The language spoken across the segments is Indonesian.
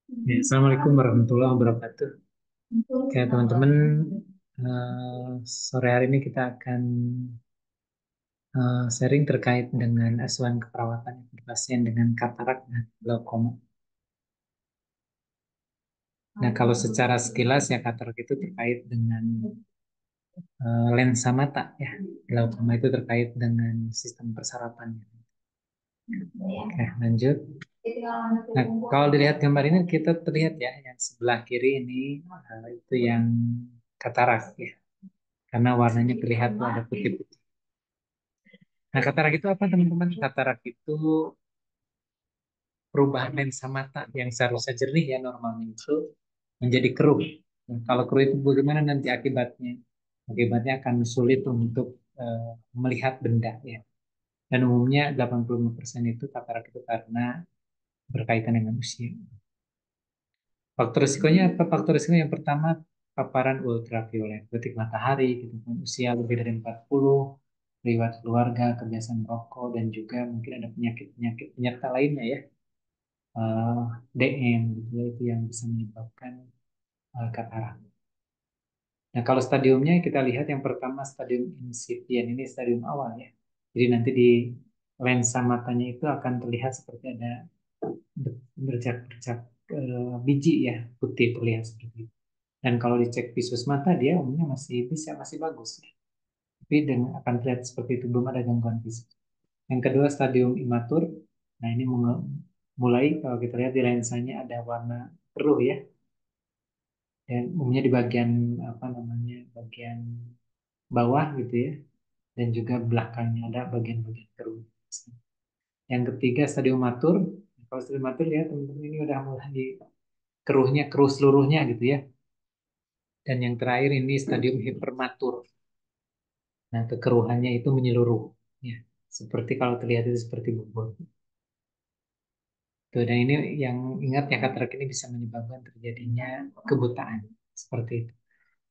Ya, Assalamualaikum warahmatullahi wabarakatuh. Oke, teman-teman, sore hari ini kita akan sharing terkait dengan asuhan keperawatan pasien dengan katarak dan glaukoma. Nah, kalau secara sekilas ya katarak itu terkait dengan lensa mata ya. Glaukoma itu terkait dengan sistem persarafan. Oke, lanjut. Nah, kalau dilihat gambar ini kita terlihat ya, yang sebelah kiri ini itu yang katarak ya, karena warnanya terlihat tuh ada putih-putih. Nah, katarak itu apa teman-teman? Katarak itu perubahan lensa mata yang seharusnya jernih ya normalnya itu menjadi keruh. Nah, kalau keruh itu bagaimana nanti akibatnya? Akibatnya akan sulit untuk melihat benda ya. Dan umumnya 85% itu katarak itu karena berkaitan dengan usia. Faktor risikonya apa? Faktor risiko yang pertama paparan ultraviolet, berarti matahari, gitu kan, usia lebih dari 40, riwayat keluarga, kebiasaan merokok, dan juga mungkin ada penyakit-penyakit penyerta lainnya ya, eh, DM, gitu ya, itu yang bisa menyebabkan katarak. Nah, kalau stadiumnya kita lihat yang pertama stadium incipient, ini stadium awal ya. Jadi nanti di lensa matanya itu akan terlihat seperti ada bercak-bercak biji ya, putih terlihat seperti itu. Dan kalau dicek visus mata dia umumnya masih bagus ya. Tapi dengan akan terlihat seperti itu belum ada gangguan fisik. Yang kedua stadium imatur. Nah ini mulai kalau kita lihat di lensanya ada warna keruh ya. Dan umumnya di bagian apa namanya bagian bawah gitu ya. Dan juga belakangnya ada bagian-bagian keruh. Yang ketiga stadium matur. Kalau stadium matur ya teman-teman ini udah mulai keruhnya keruh seluruhnya gitu ya. Dan yang terakhir ini stadium hipermatur. Nah, kekeruhannya itu menyeluruh. Ya, seperti kalau terlihat itu seperti bubur. Tuh, dan ini yang ingat ya katarak ini bisa menyebabkan terjadinya kebutaan. Seperti itu.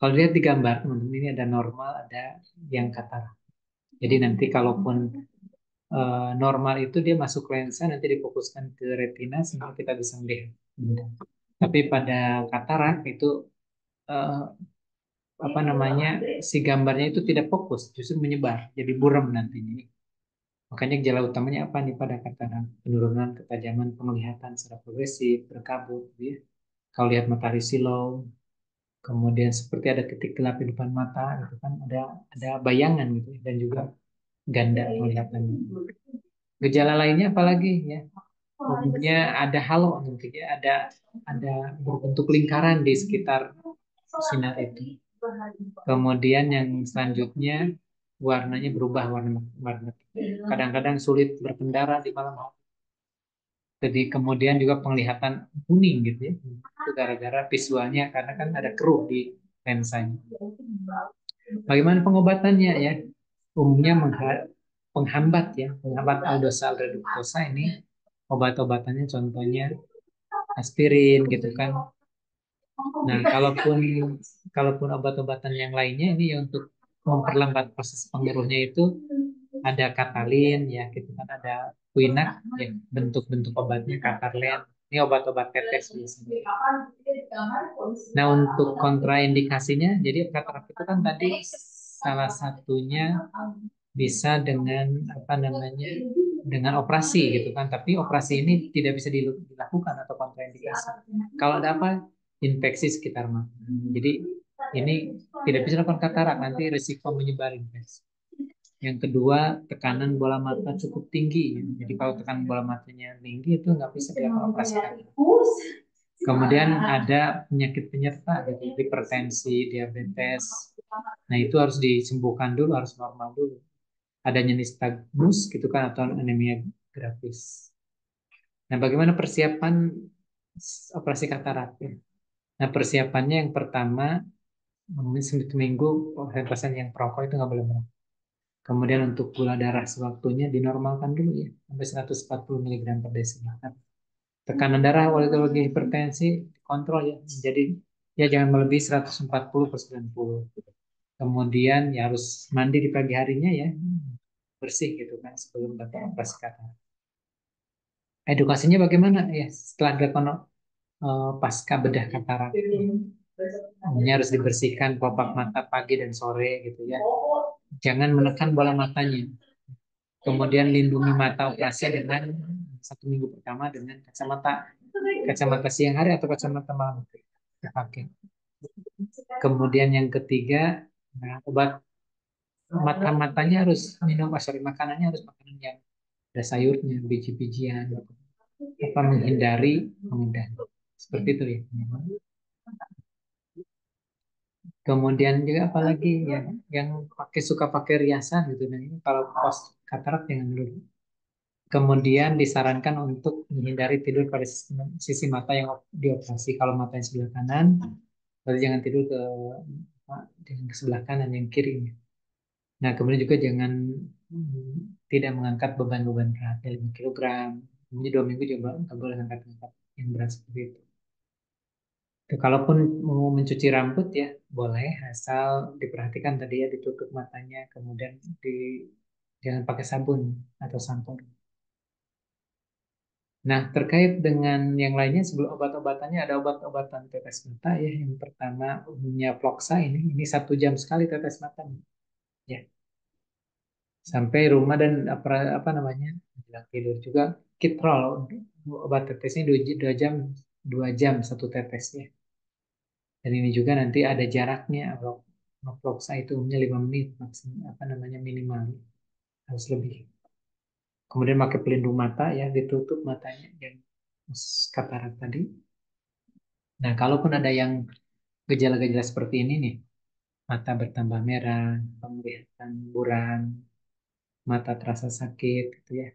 Kalau lihat di gambar, teman-teman ini ada normal, ada yang katarak. Jadi nanti kalaupun normal itu dia masuk lensa, nanti difokuskan ke retina sehingga kita bisa melihat. Tapi pada katarak itu eh, apa namanya si gambarnya itu tidak fokus, justru menyebar, jadi buram nantinya. Makanya gejala utamanya apa nih pada katarak? Penurunan ketajaman penglihatan secara progresif, berkabut, gitu ya. Kalau lihat matahari silau, kemudian seperti ada titik gelap di depan mata, gitu kan, ada bayangan gitu, ya, dan juga ganda penglihatannya. Gejala lainnya apalagi ya? Umumnya ada halo, gitu ya, ada berbentuk lingkaran di sekitar sinar itu. Kemudian yang selanjutnya warnanya berubah warna warna. Kadang-kadang sulit berkendara di malam hari. Jadi kemudian juga penglihatan kuning gitu ya. Itu gara-gara visualnya karena kan ada keruh di lensanya. Bagaimana pengobatannya ya? Umumnya penghambat ya, penghambat aldosal reductosa ini obat-obatannya contohnya aspirin gitu kan. Nah, kalaupun obat-obatan yang lainnya ini ya untuk memperlambat proses penguruhnya itu ada katalin ya gitu kan ada Quinax ya bentuk-bentuk obatnya Katarlen ini obat-obat tetes biasanya. Nah untuk kontraindikasinya jadi katarak itu kan tadi salah satunya bisa dengan apa namanya dengan operasi gitu kan tapi operasi ini tidak bisa dilakukan atau kontraindikasi kalau ada apa infeksi sekitar mata jadi ini tidak bisa dilakukan katarak nanti risiko menyebar infeksi. Yang kedua, tekanan bola mata cukup tinggi. Jadi kalau tekanan bola matanya tinggi itu nggak bisa dilakukan operasi lagi. Kemudian ada penyakit penyerta, gitu, hipertensi, diabetes. Nah itu harus disembuhkan dulu, harus normal dulu. Adanya nistagmus gitu kan atau anemia grafis. Nah bagaimana persiapan operasi katarak? Ya? Nah persiapannya yang pertama, mungkin seminggu pasien yang perokok itu nggak boleh merokok. Kemudian untuk gula darah sewaktunya dinormalkan dulu ya sampai 140 mg per desiliter. Tekanan darah waktu itu lagi hipertensi kontrol ya. Jadi ya jangan melebihi 140 per 90. Kemudian ya harus mandi di pagi harinya ya bersih gitu kan sebelum datang operasi katarak. Edukasinya bagaimana ya setelah dilakukan pasca bedah katarak? Ini harus dibersihkan kelopak mata pagi dan sore gitu ya. Jangan menekan bola matanya. Kemudian lindungi mata operasi dengan 1 minggu pertama dengan kacamata kacamata siang hari atau kacamata malam dipakai. Kemudian yang ketiga, nah, obat mata-matanya harus minum, sorry, makanannya harus makanan yang ada sayurnya, biji-bijian, apa menghindari seperti itu ya. Kemudian juga apalagi yang suka pakai riasan gitu. Nah ini kalau post katarak jangan dulu. Kemudian disarankan untuk menghindari tidur pada sisi mata yang dioperasi. Kalau mata yang sebelah kanan, berarti jangan tidur dengan ke sebelah kanan yang kiri. Nah, kemudian juga jangan tidak mengangkat beban-beban berat, ya, 5 kilogram. Ini 2 minggu juga nggak boleh angkat-angkat yang berat seperti itu. Kalaupun mau mencuci rambut ya boleh, asal diperhatikan tadi ya ditutup matanya, kemudian di jangan pakai sabun atau sampo. Nah, terkait dengan yang lainnya sebelum obat-obatannya ada obat-obatan tetes mata ya. Yang pertama umumnya Ploxa ini 1 jam sekali tetes mata ya. Sampai rumah dan apa namanya bilang tidur juga Kitrol obat tetesnya 2 jam 1 tetesnya. Dan ini juga nanti ada jaraknya. Kalau Ploxa itu umumnya 5 menit maksimal apa namanya minimal harus lebih. Kemudian pakai pelindung mata ya ditutup matanya yang katarak tadi. Nah, kalaupun ada yang gejala-gejala seperti ini nih, mata bertambah merah, penglihatan buram, mata terasa sakit, gitu ya.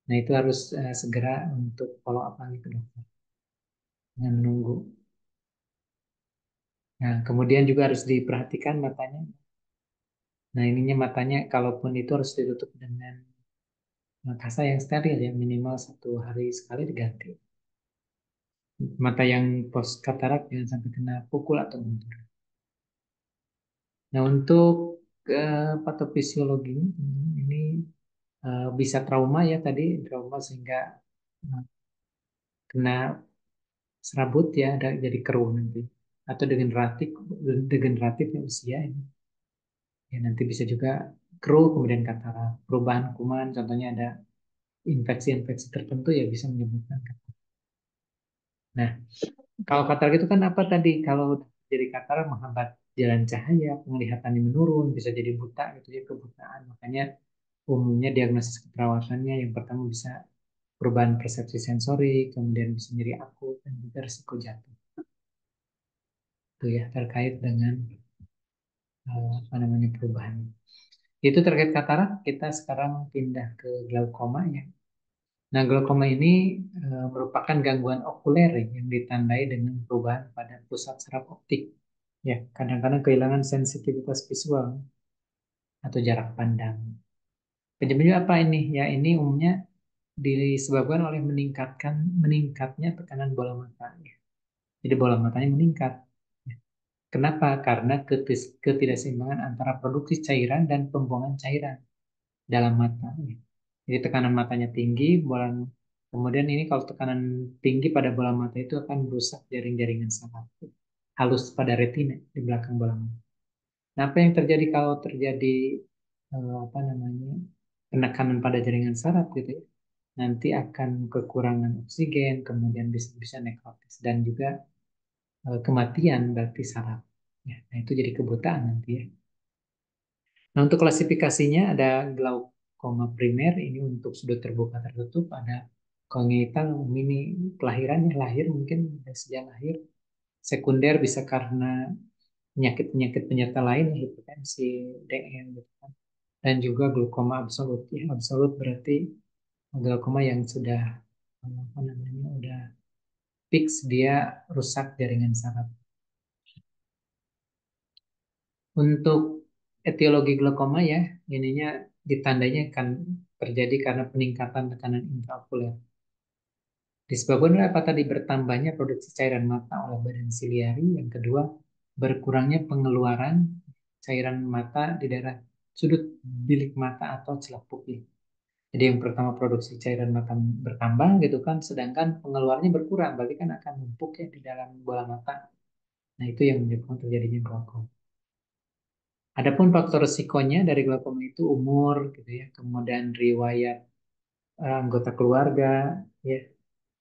Nah, itu harus segera untuk follow up lagi ke dokter. Jangan menunggu. Nah, kemudian juga harus diperhatikan matanya. Nah, ininya matanya, kalaupun itu harus ditutup dengan kasa yang steril ya, minimal 1 hari sekali diganti. Mata yang post katarak jangan sampai kena pukul atau bentur. Nah, untuk patofisiologi ini bisa trauma ya tadi, trauma sehingga kena serabut ya, ada jadi keruh nanti. Atau degeneratifnya usia ini. Ya, nanti bisa juga keruh kemudian katarak. Perubahan kuman, contohnya ada infeksi-infeksi tertentu ya bisa menyebabkan katarak. Nah, kalau katarak itu kan apa tadi? Kalau jadi katarak menghambat jalan cahaya, penglihatannya menurun, bisa jadi buta gitu ya, kebutaan. Makanya umumnya diagnosis keperawatannya yang pertama bisa perubahan persepsi sensori, kemudian bisa nyeri akut dan juga risiko jatuh. Itu ya terkait dengan apa namanya perubahan. Itu terkait katarak, kita sekarang pindah ke glaukoma ya. Nah, glaukoma ini merupakan gangguan okuler yang ditandai dengan perubahan pada pusat saraf optik. Ya, kadang-kadang kehilangan sensitivitas visual atau jarak pandang. Penyebabnya apa ini? Ya, ini umumnya disebabkan oleh meningkatnya tekanan bola mata. Ya. Jadi bola matanya meningkat. Ya. Kenapa? Karena ketidakseimbangan antara produksi cairan dan pembuangan cairan dalam mata. Ya. Jadi tekanan matanya tinggi, kemudian ini kalau tekanan tinggi pada bola mata itu akan merusak jaring-jaringan saraf halus pada retina di belakang bola mata. Nah, apa yang terjadi kalau terjadi apa namanya penekanan pada jaringan saraf gitu ya? Nanti akan kekurangan oksigen, kemudian bisa nekrotis dan juga kematian berarti saraf. Ya, nah itu jadi kebutaan nanti ya. Nah, untuk klasifikasinya ada glaukoma primer, ini untuk sudut terbuka tertutup, ada kongenital, ini kelahirannya lahir mungkin dari sejak lahir. Sekunder bisa karena penyakit-penyakit penyerta lain, hipertensi, DM, gitu kan. Dan juga glaukoma absolut. Ya, absolut berarti glaukoma yang sudah apa namanya, udah fix dia rusak jaringan saraf. Untuk etiologi glaukoma ya, ininya ditandanya kan terjadi karena peningkatan tekanan intraokuler. Disebabkan oleh apa tadi bertambahnya produksi cairan mata oleh badan siliari. Yang kedua, berkurangnya pengeluaran cairan mata di daerah sudut bilik mata atau celah pupil. Jadi yang pertama produksi cairan mata bertambah gitu kan, sedangkan pengeluarannya berkurang, berarti kan akan numpuk ya di dalam bola mata. Nah itu yang menyebabkan terjadinya glaukoma. Adapun faktor resikonya dari glaukoma itu umur gitu ya, kemudian riwayat anggota keluarga ya,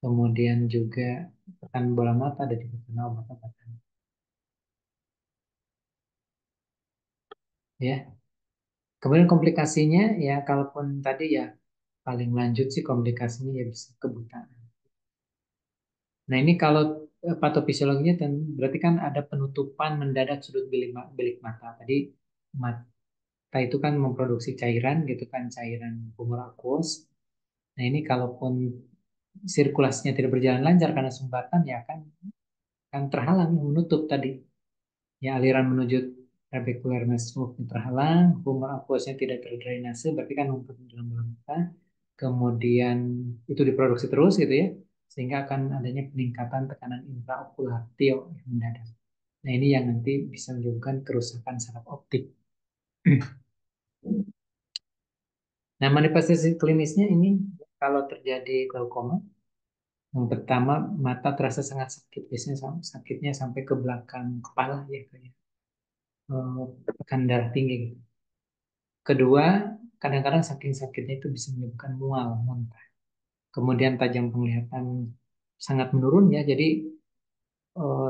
kemudian juga tekanan bola mata dan juga kena obat-obatan ya. Kemudian komplikasinya ya kalaupun tadi ya paling lanjut sih komplikasinya ya bisa kebutaan. Nah ini kalau patofisiologinya berarti kan ada penutupan mendadak sudut bilik mata. Tadi mata itu kan memproduksi cairan gitu kan, cairan humor aqueous. Nah ini kalaupun sirkulasinya tidak berjalan lancar karena sumbatan ya kan terhalang menutup tadi. Ya aliran menuju trabecular smooth terhalang, humor aqueousnya tidak terdrainase, berarti kan numpuk di dalam bola mata. Kemudian itu diproduksi terus gitu ya, sehingga akan adanya peningkatan tekanan intraokular TIO yang mendadak. Nah ini yang nanti bisa menyebabkan kerusakan saraf optik. Nah manifestasi klinisnya ini kalau terjadi glaukoma, yang pertama mata terasa sangat sakit, biasanya sakitnya sampai ke belakang kepala ya kayak tekanan darah tinggi gitu. Kedua, kadang-kadang saking sakitnya itu bisa menyebabkan mual, muntah. Kemudian tajam penglihatan sangat menurun ya, jadi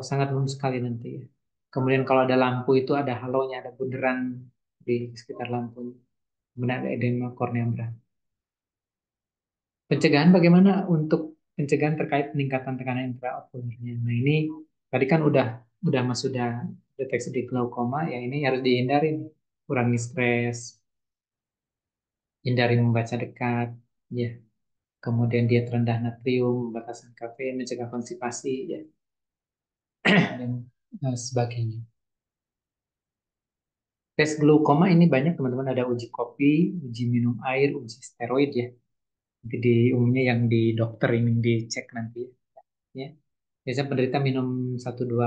sangat menurun sekali nanti ya. Kemudian kalau ada lampu itu ada halonya, ada bunderan di sekitar lampu. Kemudian ada edema kornea berat. Pencegahan bagaimana untuk pencegahan terkait peningkatan tekanan intraokulernya? Nah ini tadi kan udah mas sudah deteksi di glaukoma, ya ini harus dihindari nih. Kurangi stres, hindari membaca dekat, ya. Kemudian diet rendah natrium, batasan kafein, mencegah konstipasi, ya, dan sebagainya. Tes glaukoma ini banyak teman-teman, ada uji kopi, uji minum air, uji steroid ya. Nanti di umumnya yang di dokter ini dicek nanti ya. Biasanya penderita minum 1-2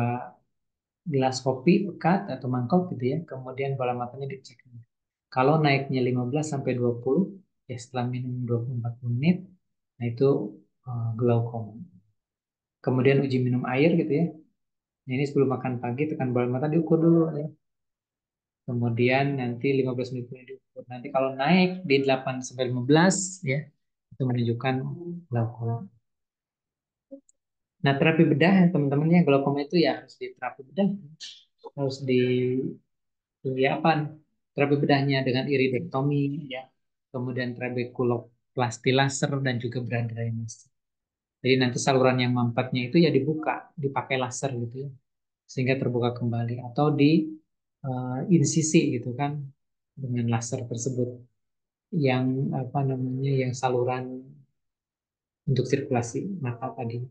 gelas kopi pekat atau mangkok gitu ya. Kemudian bola matanya dicek. Kalau naiknya 15 sampai 20 ya setelah minum 24 menit, nah itu glaukoma. Kemudian uji minum air gitu ya. Nah, ini sebelum makan pagi tekan bola mata diukur dulu ya. Kemudian nanti 15 menit kemudian diukur. Nanti kalau naik di 8 sampai 15 ya, itu menunjukkan glaukoma. Nah, terapi bedah ya, teman-temannya glaukoma itu ya harus di terapi bedah, harus di apa? Terapi bedahnya dengan iridektomi ya. Kemudian trabekuloplasti laser dan juga bedah drainase. Jadi nanti saluran yang mampatnya itu ya dibuka, dipakai laser gitu ya, sehingga terbuka kembali atau di insisi gitu kan dengan laser tersebut yang apa namanya yang saluran untuk sirkulasi mata tadi.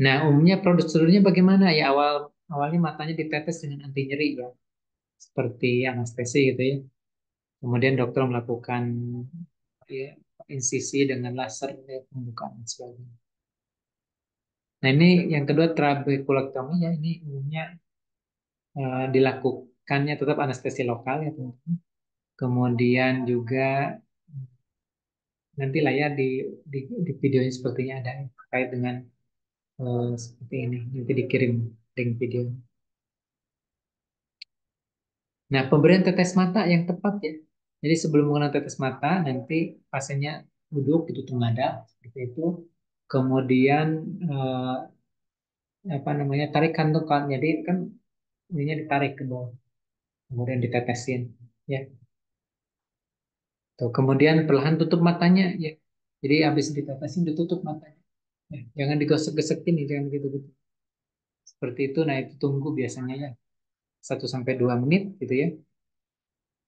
Nah, umumnya prosedurnya bagaimana ya? Awalnya matanya ditetes dengan anti nyeri ya, seperti anestesi gitu ya. Kemudian dokter melakukan ya, insisi dengan laser ya, pembukaan dan sebagainya. Nah, ini yang kedua trabekulektomi ya, ini umumnya dilakukannya tetap anestesi lokal ya teman-teman. Kemudian juga nanti lah ya di videonya sepertinya ada yang terkait dengan seperti ini. Nanti dikirim link video. Nah, pemberian tetes mata yang tepat ya. Jadi sebelum menggunakan tetes mata, nanti pasiennya duduk ditutup nada seperti itu. Kemudian apa namanya tarik kantong kan. Jadi kan ininya ditarik ke bawah, kemudian ditetesin. Ya, tuh. Kemudian perlahan tutup matanya ya. Jadi habis ditetesin ditutup matanya. Ya, jangan digosok-gosokin, jangan gitu-gitu. Seperti itu. Nah, itu tunggu biasanya ya 1 sampai 2 menit gitu ya.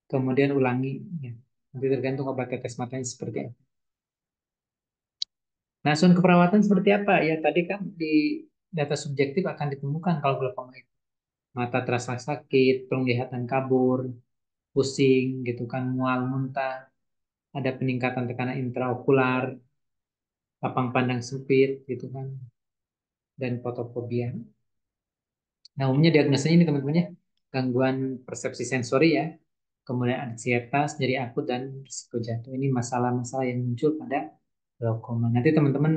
Kemudian ulangi ya. Nanti tergantung obat tetes matanya seperti apa. Nah, soal keperawatan seperti apa? Ya, tadi kan di data subjektif akan ditemukan kalau glaukoma itu. Mata terasa sakit, penglihatan kabur, pusing gitu kan, mual, muntah, ada peningkatan tekanan intraokular, lapang pandang sempit gitu kan, dan fotofobia. Nah, umumnya diagnosanya ini teman-teman ya, gangguan persepsi sensori ya, kemudian ansietas, nyeri akut, dan risiko jatuh. Ini masalah-masalah yang muncul pada glaukoma. Nanti teman-teman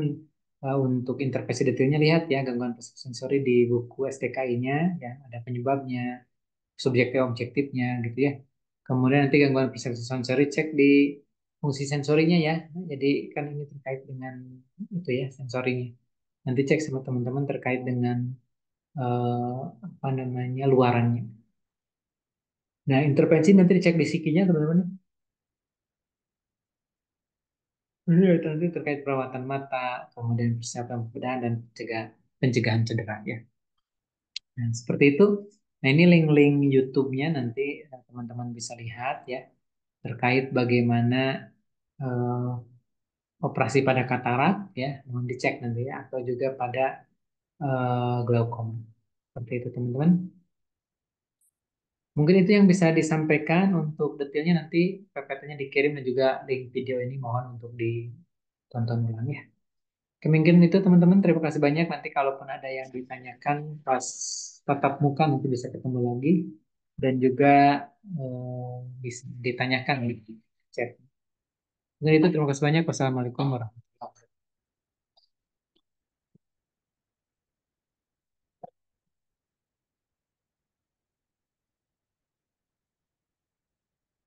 untuk intervensi detailnya lihat ya gangguan persepsi sensori di buku STKI-nya, ya ada penyebabnya, subjektif objektifnya gitu ya. Kemudian nanti gangguan persepsi sensori cek di fungsi sensorinya ya. Jadi kan ini terkait dengan itu ya sensorinya. Nanti cek sama teman-teman terkait dengan apa namanya luarannya. Nah, intervensi nanti dicek di psikinya teman-teman. Ini nanti terkait perawatan mata, kemudian persiapan pembedahan dan pencegahan cedera ya. Nah, seperti itu. Nah, ini link-link YouTube-nya nanti teman-teman bisa lihat ya terkait bagaimana eh, operasi pada katarak ya, mohon dicek nanti ya, atau juga pada glaukoma. Seperti itu teman-teman. Mungkin itu yang bisa disampaikan untuk detailnya nanti PPT-nya dikirim dan juga link video ini mohon untuk ditonton ulang ya. Oke, mungkin itu teman-teman. Terima kasih banyak. Nanti kalaupun ada yang ditanyakan pas tatap muka nanti bisa ketemu lagi dan juga bisa ditanyakan di chat. Mungkin itu terima kasih banyak. Wassalamualaikum warahmatullahi wabarakatuh.